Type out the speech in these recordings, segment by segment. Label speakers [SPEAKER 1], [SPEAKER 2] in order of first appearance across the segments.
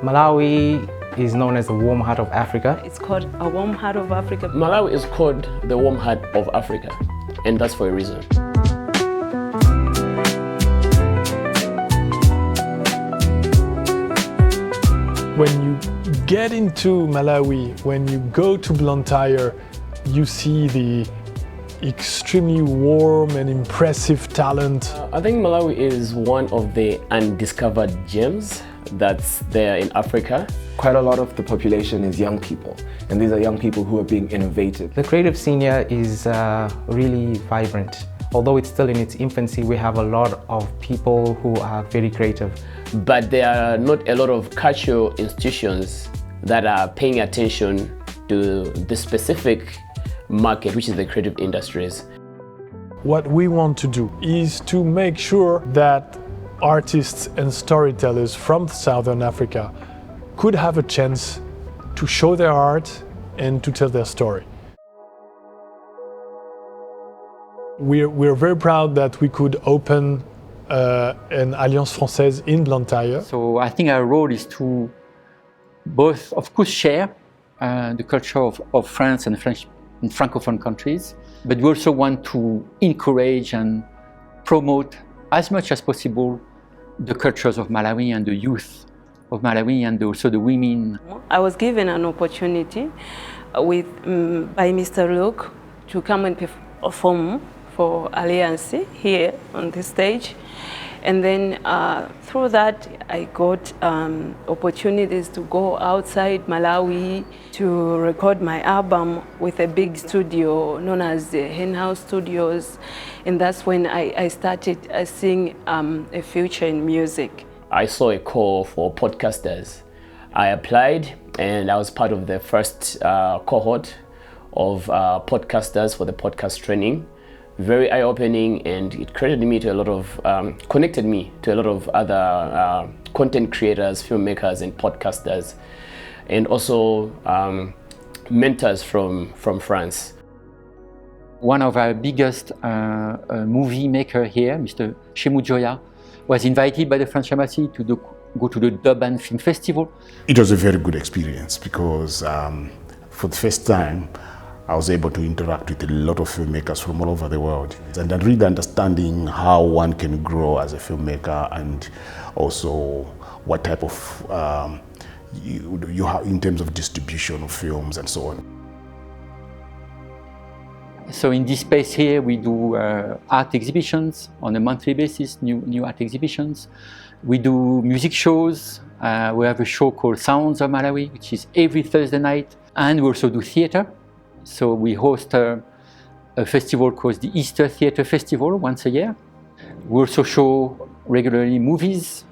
[SPEAKER 1] Malawi is known as the warm heart of Africa.
[SPEAKER 2] It's called a warm heart of Africa.
[SPEAKER 3] Malawi is called the warm heart of Africa, and that's for a reason.
[SPEAKER 4] When you get into Malawi, when you go to Blantyre, you see the extremely warm and impressive talent.
[SPEAKER 3] I think Malawi is one of the undiscovered gems that's there in Africa.
[SPEAKER 5] Quite a lot of the population is young people, and these are young people who are being innovative.
[SPEAKER 1] The creative scene here is really vibrant. Although it's still in its infancy, we have a lot of people who are very creative.
[SPEAKER 3] But there are not a lot of cultural institutions that are paying attention to the specific market, which is the creative industries.
[SPEAKER 4] What we want to do is to make sure that artists and storytellers from Southern Africa could have a chance to show their art and to tell their story. We're very proud that we could open an Alliance Française in Blantyre.
[SPEAKER 6] So I think our role is to both, of course, share the culture of France and French and Francophone countries, but we also want to encourage and promote as much as possible the cultures of Malawi and the youth of Malawi and also the women.
[SPEAKER 2] I was given an opportunity by Mr. Luke to come and perform for Alliance here on the stage. And then through that, I got opportunities to go outside Malawi to record my album with a big studio known as the Heyns Studios. And that's when I started seeing a future in music.
[SPEAKER 3] I saw a call for podcasters. I applied, and I was part of the first cohort of podcasters for the podcast training. Very eye-opening, and it connected me to a lot of other content creators, filmmakers, and podcasters, and also mentors from France.
[SPEAKER 6] One of our biggest movie maker here, Mr. Shemujoya, was invited by the French Embassy to go to the Durban Film Festival.
[SPEAKER 7] It was a very good experience because for the first time, I was able to interact with a lot of filmmakers from all over the world, and then really understanding how one can grow as a filmmaker, and also what type of you have in terms of distribution of films and so on.
[SPEAKER 6] So in this space here, we do art exhibitions on a monthly basis, new art exhibitions. We do music shows. We have a show called Sounds of Malawi, which is every Thursday night, and we also do theater. So we host a festival called the Easter Theatre Festival once a year. We also show regularly movies.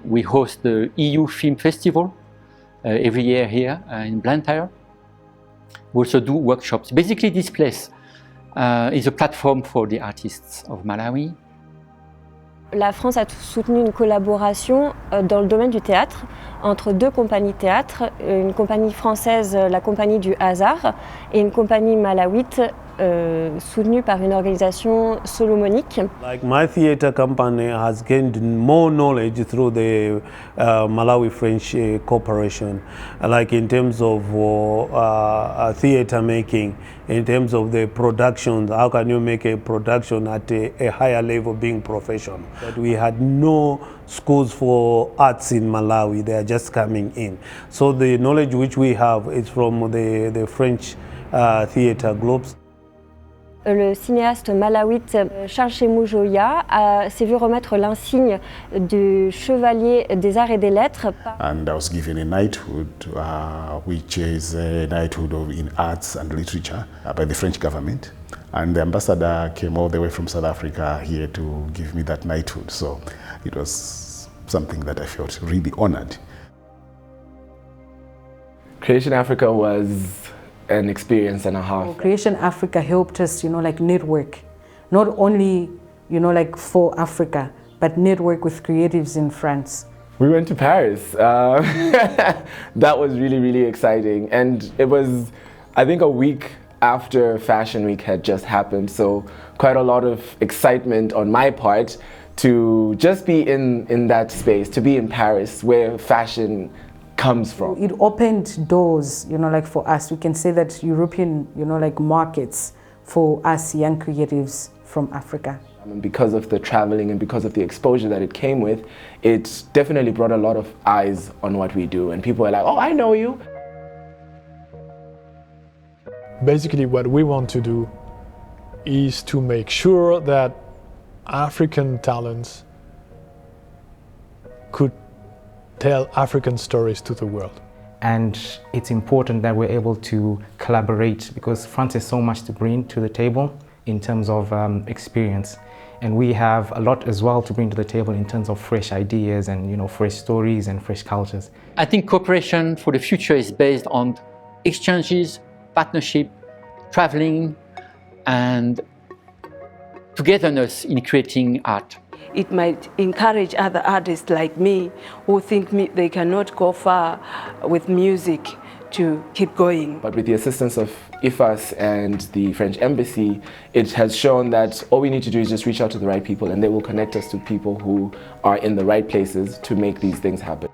[SPEAKER 6] We host the EU Film Festival every year here in Blantyre. We also do workshops. Basically, this place is a platform for the artists of Malawi.
[SPEAKER 8] La France a soutenu une collaboration dans le domaine du théâtre entre deux compagnies théâtre, une compagnie française, la compagnie du hasard, et une compagnie malawite soutenue par une organisation solomonique.
[SPEAKER 9] Like my theater company has gained more knowledge through the Malawi-French cooperation, like in terms of theater making, in terms of the production, how can you make a production at a higher level being professional. But we had no schools for arts in Malawi, they are just coming in. So the knowledge which we have is from the French theater groups.
[SPEAKER 8] Le cinéaste malawite Charles Shemujoya s'est vu remettre l'insigne du chevalier des arts et des lettres.
[SPEAKER 7] And I was given a knighthood, which is a knighthood in arts and literature by the French government. And the ambassador came all the way from South Africa here to give me that knighthood. So it was something that I felt really honored.
[SPEAKER 5] Creation Africa was an experience and a half.
[SPEAKER 10] Creation Africa helped us, network, not only, for Africa, but network with creatives in France.
[SPEAKER 5] We went to Paris. That was really, really exciting. And it was, I think, a week after Fashion Week had just happened. So quite a lot of excitement on my part to just be in that space, to be in Paris where fashion comes from.
[SPEAKER 10] It opened doors, you know, like for us. We can say that European, you know, like markets for us young creatives from Africa.
[SPEAKER 5] And because of the traveling and because of the exposure that it came with, it definitely brought a lot of eyes on what we do. And people are like, oh, I know you.
[SPEAKER 4] Basically, what we want to do is to make sure that African talents could tell African stories to the world.
[SPEAKER 1] And it's important that we're able to collaborate because France has so much to bring to the table in terms of experience. And we have a lot as well to bring to the table in terms of fresh ideas and, you know, fresh stories and fresh cultures.
[SPEAKER 6] I think cooperation for the future is based on exchanges, partnership, traveling, and togetherness in creating art.
[SPEAKER 2] It might encourage other artists like me who think they cannot go far with music to keep going.
[SPEAKER 5] But with the assistance of IFAS and the French Embassy, it has shown that all we need to do is just reach out to the right people and they will connect us to people who are in the right places to make these things happen.